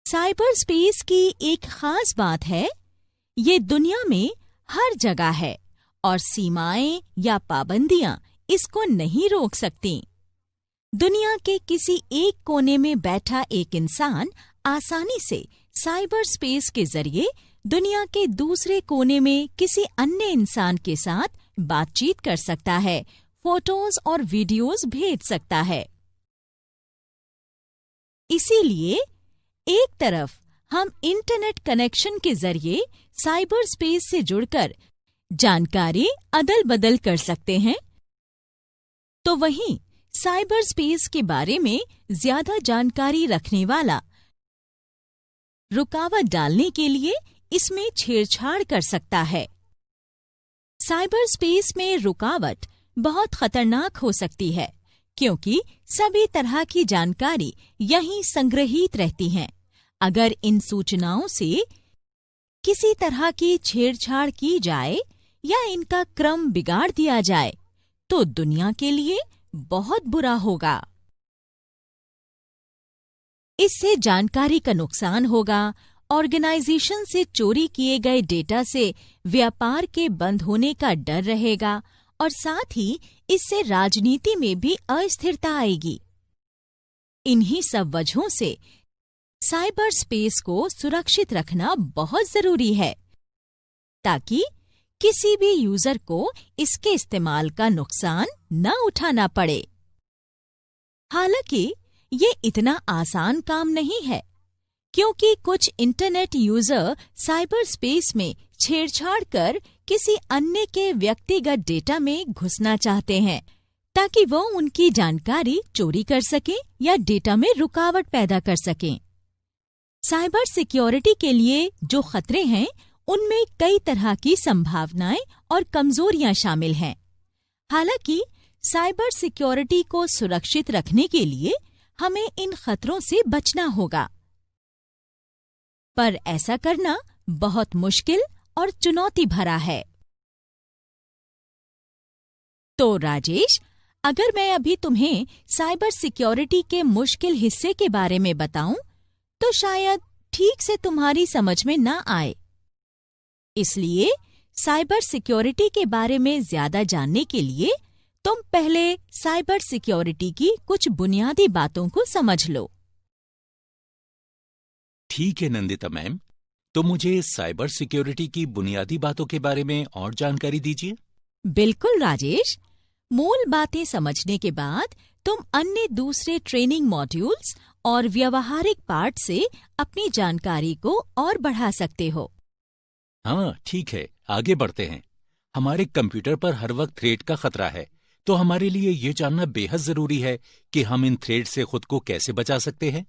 Cyber space की एक खास बात है, ये दुनिया में हर जगह है और सीमाएं या पाबंदियां इसको नहीं रोक सकती। दुनिया के किसी एक कोने में बैठा एक इंसान आसानी से साइबर स्पेस के जरिए दुनिया के दूसरे कोने में किसी अन्य इंसान के साथ बातचीत कर सकता है, फोटोज और वीडियोस भेज सकता है। इसीलिए एक तरफ हम इंटरनेट कनेक्शन के जरिए साइबर स्पेस से जुड़कर जानकारी अदल बदल कर सकते हैं, तो वहीं साइबर स्पेस के बारे में ज्यादा जानकारी रखने वाला रुकावट डालने के लिए इसमें छेड़छाड़ कर सकता है। साइबर स्पेस में रुकावट बहुत खतरनाक हो सकती है, क्योंकि सभी तरह की जानकारी यहीं संग्रहित रहती है। अगर इन सूचनाओं से किसी तरह की छेड़छाड़ की जाए या इनका क्रम बिगाड़ दिया जाए, तो दुनिया के लिए बहुत बुरा होगा। इससे जानकारी का नुकसान होगा, ऑर्गेनाइजेशन से चोरी किए गए डेटा से व्यापार के बंद होने का डर रहेगा और साथ ही इससे राजनीति में भी अस्थिरता आएगी। इन्हीं सब वजहों से साइबर स्पेस को सुरक्षित रखना बहुत जरूरी है, ताकि किसी भी यूजर को इसके इस्तेमाल का नुकसान न उठाना पड़े। हालांकि ये इतना आसान काम नहीं है, क्योंकि कुछ इंटरनेट यूजर साइबर स्पेस में छेड़छाड़ कर किसी अन्य के व्यक्तिगत डेटा में घुसना चाहते हैं, ताकि वो उनकी जानकारी चोरी कर सकें या डेटा में रुकावट पैदा कर सकें। साइबर सिक्योरिटी के लिए जो खतरे हैं, उनमें कई तरह की संभावनाएं और कमजोरियां शामिल हैं। हालांकि साइबर सिक्योरिटी को सुरक्षित रखने के लिए हमें इन खतरों से बचना होगा, पर ऐसा करना बहुत मुश्किल और चुनौती भरा है। तो राजेश, अगर मैं अभी तुम्हें साइबर सिक्योरिटी के मुश्किल हिस्से के बारे में बताऊं, तो शायद ठीक से तुम्हारी समझ में ना आए। इसलिए साइबर सिक्योरिटी के बारे में ज्यादा जानने के लिए तुम पहले साइबर सिक्योरिटी की कुछ बुनियादी बातों को समझ लो। ठीक है नंदिता मैम, तो मुझे साइबर सिक्योरिटी की बुनियादी बातों के बारे में और जानकारी दीजिए। बिल्कुल राजेश, मूल बातें समझने के बाद तुम अन्य दूसरे ट्रेनिंग मॉड्यूल्स और व्यवहारिक पार्ट से अपनी जानकारी को और बढ़ा सकते हो। हाँ ठीक है, आगे बढ़ते हैं। हमारे कंप्यूटर पर हर वक्त थ्रेट का खतरा है, तो हमारे लिए ये जानना बेहद जरूरी है कि हम इन थ्रेट से खुद को कैसे बचा सकते हैं।